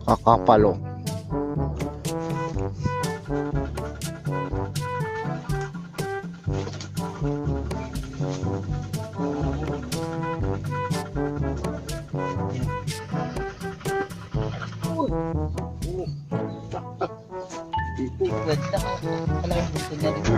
Kakapalo.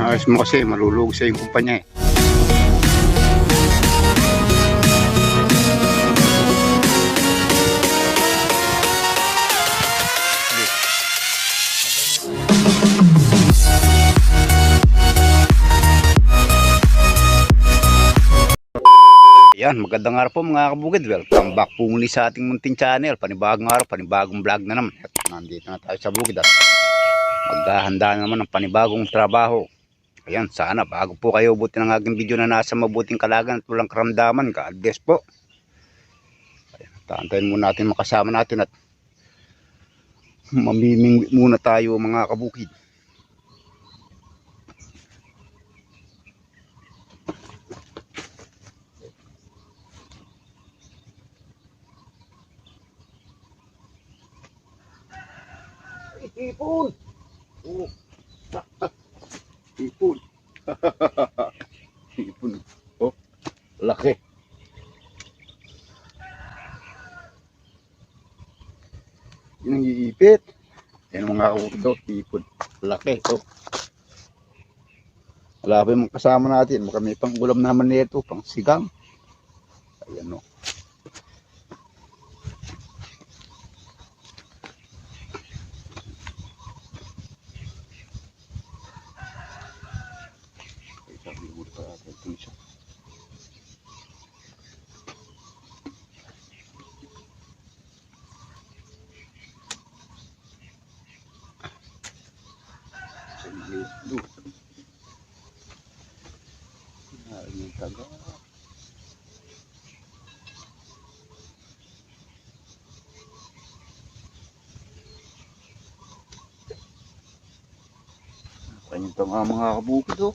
Ayos mo kasi, malulog sa yung kumpanya eh. Yan, magandang araw po mga kabukid. Welcome back po muli sa ating munting channel. Panibagong araw, panibagong vlog na naman. At nandito na tayo sa bukid at maghahanda na naman ng panibagong trabaho. Ayan, sana bago po kayo ubutin ng aking video na nasa mabuting kalagayan at walang karamdaman. God bless po. Ayan, taantayin muna natin makasama natin at mamimingwit muna tayo mga kabukid. Ipon! Oh. Ipon! Ipon! Oh, laki! Yun ang iipit. Yan mga uto, ipon. Laki ito. Wala pa yung kasama natin. Baka may pang ulam naman nito, pang sigang. Ayan o. Ito nga mga kabukid oh.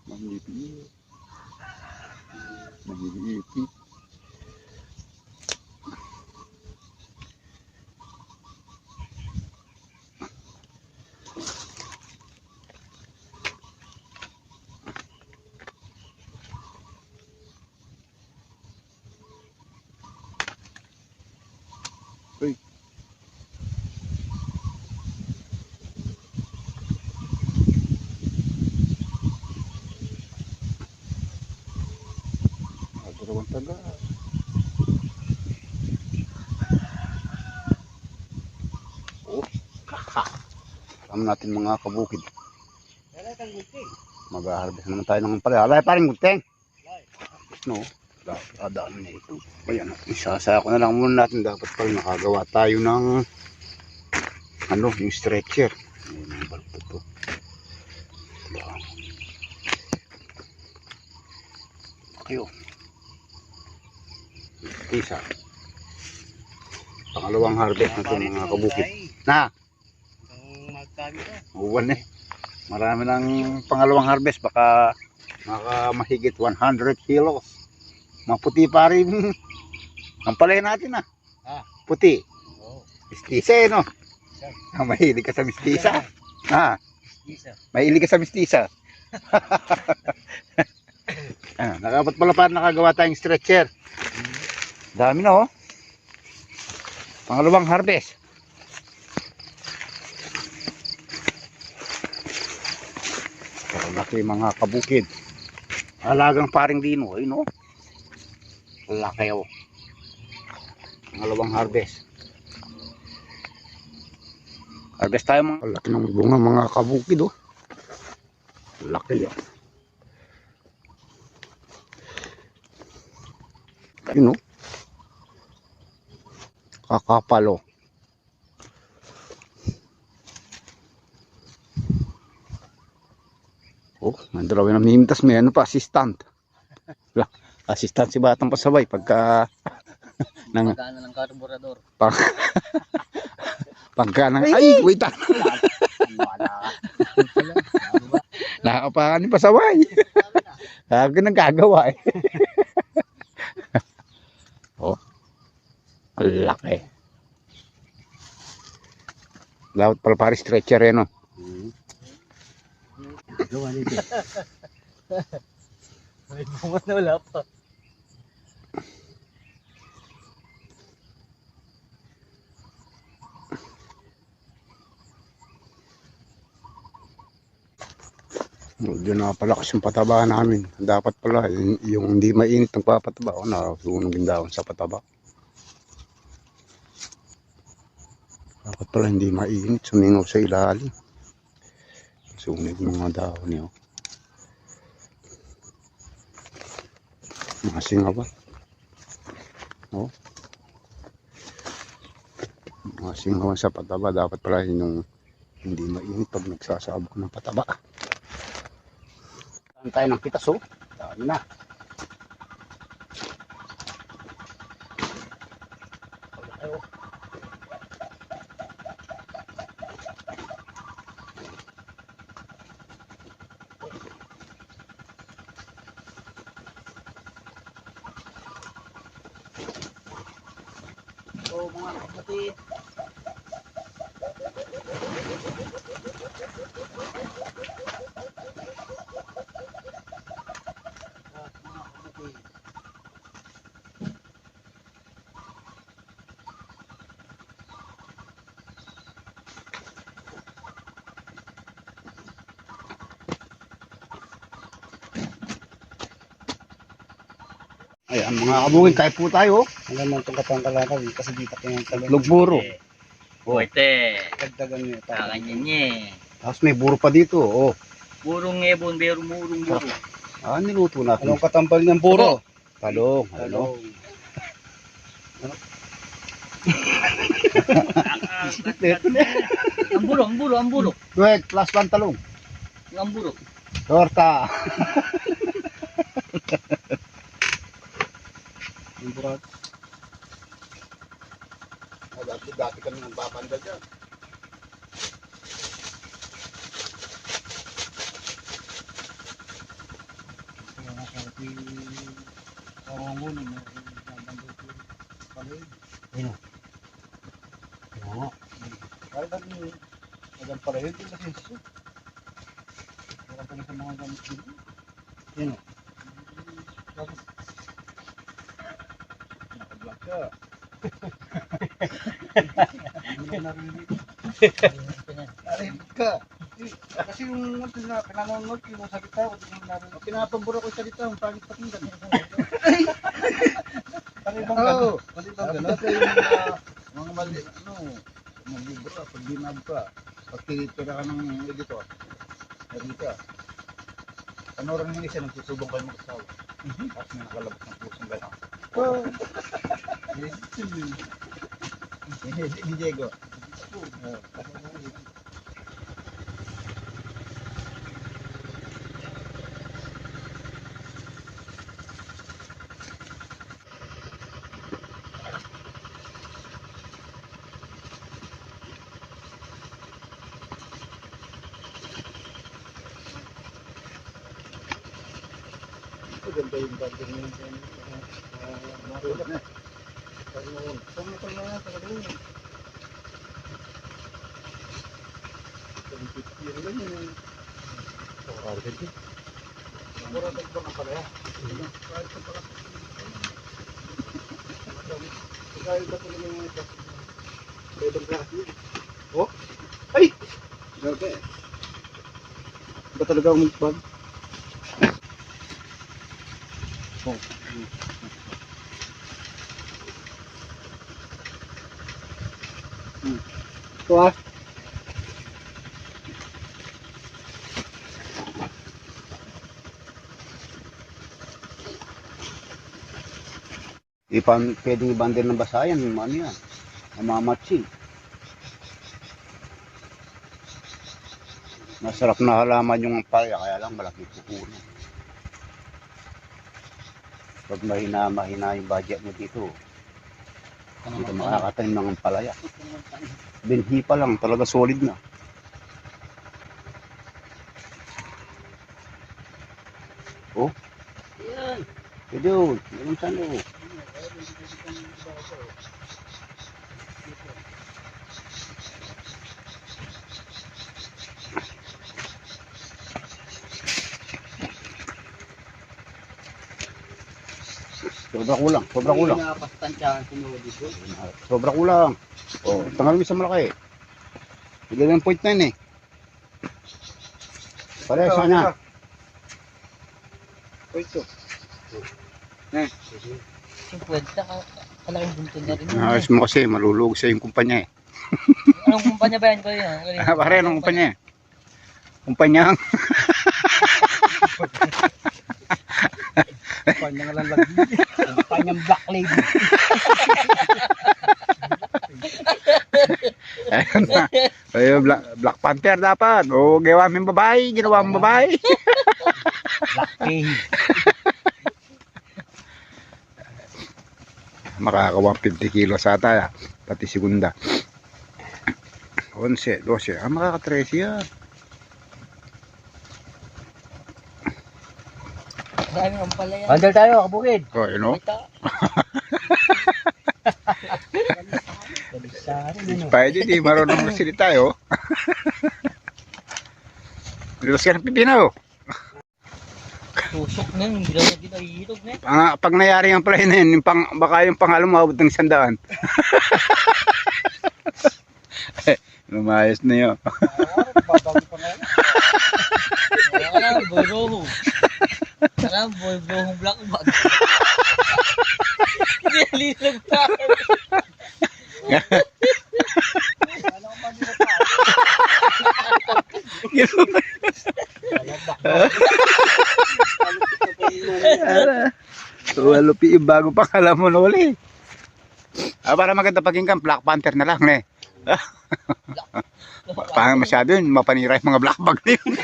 Mahihipit. Mahihipit. Uy. Dalawang taga. Oh, alam natin mga kabukid. Mag-harvest naman tayo ng pala. Alay paring guteng. No. Adaan na ito. Ayan, isasako na lang muna natin. Dapat pala nakagawa tayo ng ano, yung stretcher. Ayan, yung balto to. Ayo. Isa. Pangalawang harvest na ito mga kabukid. Na! Uwan eh. Marami ng pangalawang harvest. Baka mahigit 100 kilos. Maputi pa rin. Ang palay natin puti. Mistisa eh no? Mahilig ka sa mistisa. Mahilig ka sa mistisa. Nakapat pala pa nakagawa tayong stretcher. Dami na oh. Pangalawang harvest. Laki mga kabukid. Alagang paring dino eh no? Laki oh. Pangalawang harvest. Harvest tayo mga. Laki ng bunga mga kabukid oh. Laki oh. Ayun oh. Kakapalo. Oh, may dalawin na mimintas. May ano pa, assistant. Assistant si Batang Pasaway pagka Nang Pagana ng karburador. pag, pagka nang ay wait ah. Wala. Nakakapakan pa saway. Kaya nagagawa eh. Oh, ang laki. Dapat pala pare stretcher yan oh. Gawa nito. May bunga na wala pa. Medyo napalakas yung pataba namin. Dapat pala yung hindi mainit ng papataba. O nasunog yung dahon sa pataba. Dapat pala hindi mainit. Sumingaw sa ilalim. Sunog yung mga dahon niyo. Mga singawan. Oh. Mga singawan sa pataba. Dapat pala yung hindi mainit pag nagsasabak ng pataba. Saan tayo ng pitas oh? Dami na. So mga kapatid, ayan mga kabukid, kahit po tayo. Alam mo itong katangkalakan kasi dito kayang talong. Lugburo. Oh. Buwete. Dagdagan niya. Kakanyan niya. Tapos may buro pa dito. Oh. Burong ebon, berong murong buro. Ah, niluto natin. Anong katambal ng buro? Talong. Ano? Ang bulo. Wait, plus one talong. Ang bulo. Torta. Ang burat. Dati kami nang babanda dyan. Agad pala yun, yung lasinso. Meron pala sa mga gamit dito. Yan o. Tapos, nakablock ka. Hindi mo narinig. Narinig ka. Kasi yung pinanonod, yung salita, hindi mo narinig. Pinapambura ko yung salita, yung pangit pakinggan. Pari bang gano'n? Pari bang gano'n? Kasi yung mga mali, malibro ka, pag dinab ka, pag tira ka ng editor, narita. Panorang yung isa, nagsusubong kayo mag-asawa. Tapos may nakalabas ng pusong gano'n. Oh! Di Diego. Ganda yung garden niya dyan. Marula na. Pagnoon. Pagnoon na talaga yun. Yung lang yun. Parang ganda. Parang ganda na pala. Parang ganda pala. Kaya ba talaga yung ito? Pwede ba? Oh? Ay! Grabe. Ba talaga umigbag? Oh. Ito ah. Di pa pwedeng ibandel ng basayan. Ano yan? Mamamatsin. Masarap na halaman yung palya. Kaya lang malaki pupunan. Pag mahina yung budget mo dito. Hindi makakatanim ng ampalaya. Binhi pa lang, talaga solid na. Oh, Yan. pwede yun. Ganun saan oh. Sobra kulang, sobra kulang. Napastantyahan sinuli ko. Sobra kulang. Oh, tanggalin mo sa malaki. Bigyan ng 0.9 eh. Pare, saan na? Ito. Yung kwenta ka, talagang bunto na rin. Ayos mo kasi, malulog sa yung kumpanya eh. Anong kumpanya ba yan ko yun? Pare, anong kumpanya eh? Kumpanya? Kumpanyang lang lagi. Kumpanyang Black Lady. Ayun na. Ayun, Black Panther dapat. O, gawa mo babae, ginawa mo babae. Black Lady. Makaka 150 kilos ata, pati segunda. 11, 12. Makaka 13 yan. Daming ang pala yan. Handle tayo, kabukid. Oh, you know? Pwede, di marunong magsalita oh. Lilos ka ng pipinaw. Tusok na yun, hindi lang na ginahihilog na yun. Pag nayari ang play na yun, baka yung pangalo maabot ng 100. Lumayas na yun. Wala ka na, boy roho. Wala, boy rohong black bag. Hindi nalilog na. Walupi yung bago pangala mo na uli. Para maganda pakinggan, Black Panther na lang eh. Parang masyado yun, mapanira yung mga black bag na yun.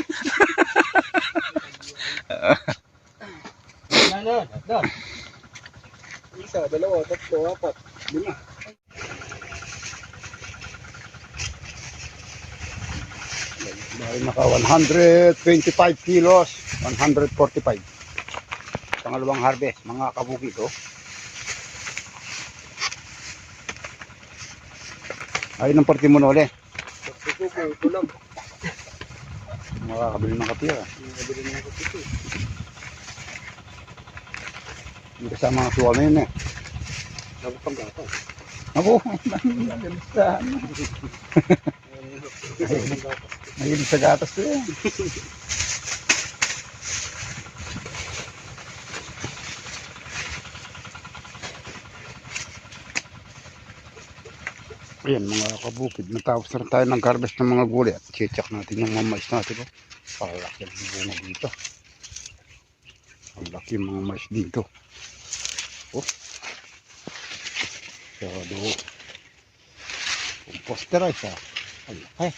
Doon. Isa, dalawa, tatlo, apat, lima. Dahil naka 125 kilos, 145. Pangalawang harvest, mga kabukid oh. Ayun ang party mo na uli. Ito lang. Makakabili ng kape ah. Nabili na ako ito. Hindi kasama ang suwal na yun eh. Nagpang gatas. Ako, mahilig sa gatas ko eh. Ayan mga kabukid, natapos na rin tayo ng harvest ng mga gulay at check natin yung mga mais natin. Oh. Palaki ang bunga dito. Ang laki yung mga mais dito. Oh. Sado. Composterize ah. Ang laki.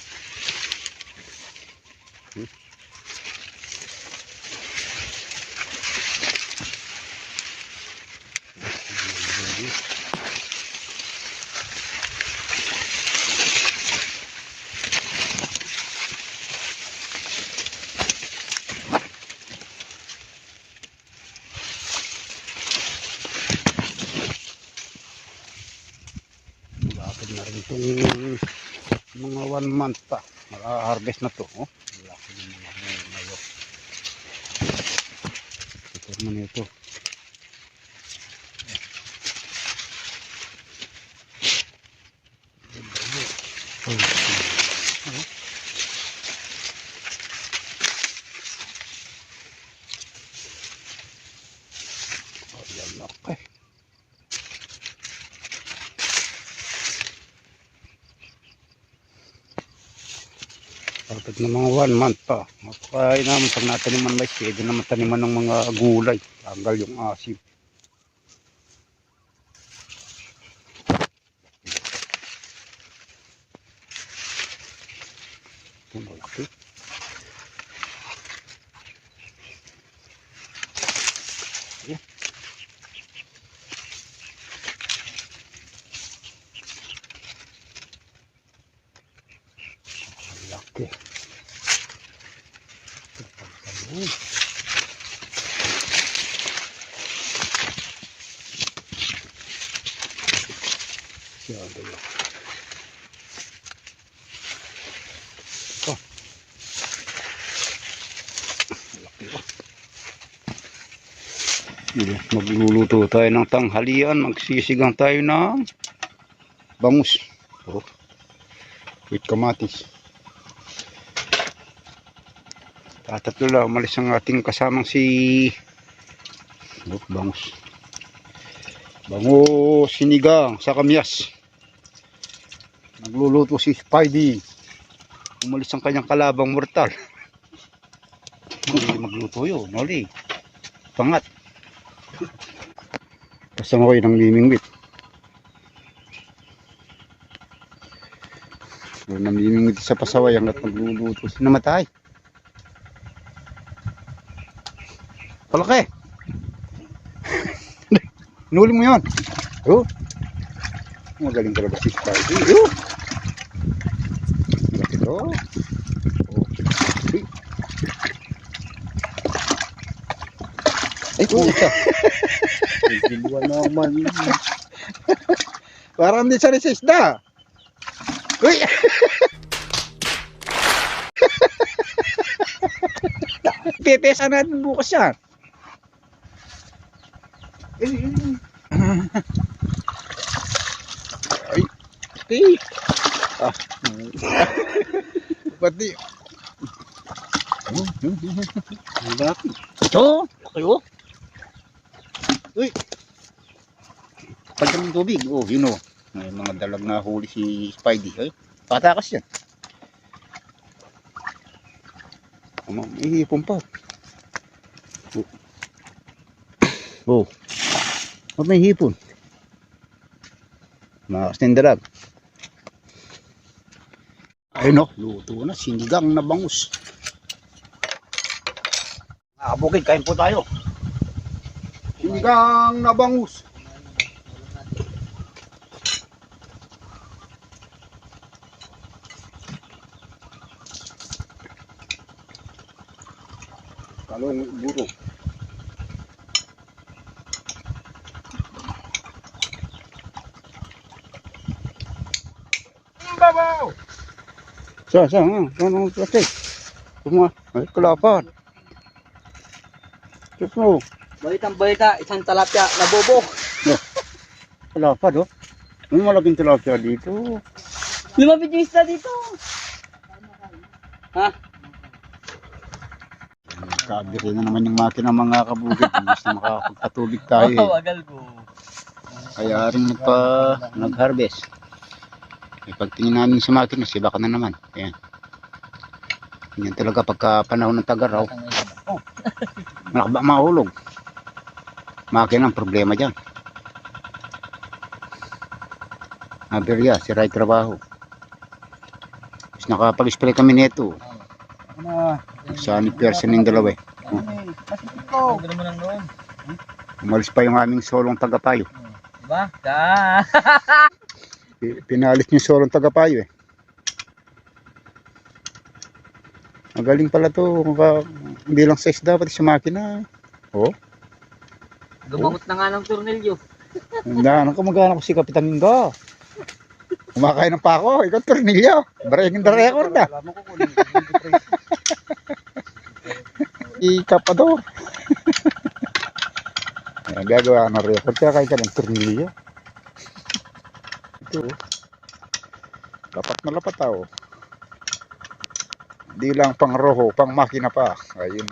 Malapit na rin itong mga 1 month pa. Maka-harvest na to. Oh. Malaki ng mga ngayon. Ito naman ito. Ayan, okay. Kapag na mga 1 month pa. Mapakain naman pag nataniman mais, pwede naman taniman ng mga gulay. Tanggal yung asim. Ito malaki. Okay. Yan, dalawa. Oh. Laki oh. Magluluto tayo ng tanghalian. Magsisigang tayo ng bangus. Oh. With kamatis. Tatatlo lang. Umalis ang ating kasamang si bangus. Bangus sinigang sa kamyas. Nagluluto si Spidey. Umalis ang kanyang kalabang mortal. Hindi magluto yun. Noli. Pangat. Kasama kayo ng mimingwit. Namimingwit sa pasaway hanggat magluluto. Namatay. Palaki. Nuli mo yun. Oh. Magaling talaga si Spidey. Oh. Malaki to. Oh. Ay, puta. Giliwa naman. Parang hindi sa isda. Uy! Pepesa natin bukas yan. Ay, okay. Ah. Pati. Ito. Kayo. Uy. Pagka ng tubig. Oh, yun o. May mga dalag na huli si Spidey. Ay, patakas yan. May hipon pa. Oh. Oh, may hipon. Malakas na yung dalag. Ayun o, luto na. Sinigang na bangus. Mga kabukid, kain po tayo. Sinigang na bangus. Talong buro. Babaw! Saan? Ano plastic? Ay, kalapan. Ito mo. Balitang balita, isang talapya nabubok. Kalapan, oh. May malaking tilapia dito. Lumapit yung isda dito. Ha? Kabiri na naman yung makina mga kabukid. Mas na makakapagpatubig tayo. Oh, wagal ko. Kaya rin nag-harvest. Pagtingin namin sa makina, sibaka na naman. Ayan. Yan talaga pagka panahon ng tagaraw. Oh, malakba mahulog. Makina ang problema dyan. Aberya, sira yung trabaho. Tapos nakapag-spray kami nito. Sani person yung dalawa eh. Oh. Ganda mo lang noon. Umalis pa yung aming solong tagapayo. Diba? Da. Pinalis yung solong tagapayo eh. Magaling pala to. Hindi lang sa isda, pati sa makina. Oh. Gumagot na nga ng tornilyo. Ano ka magana ko si Kapitan Mingo? Kumakain ng pako, ikaw tornilyo. Breaking the record na. Ikapador. Gagawa ng record kaya kain ka ng tornilyo. Ito. Lapat na lapat tao. Di lang pang roho, pang makina pa. Ayun.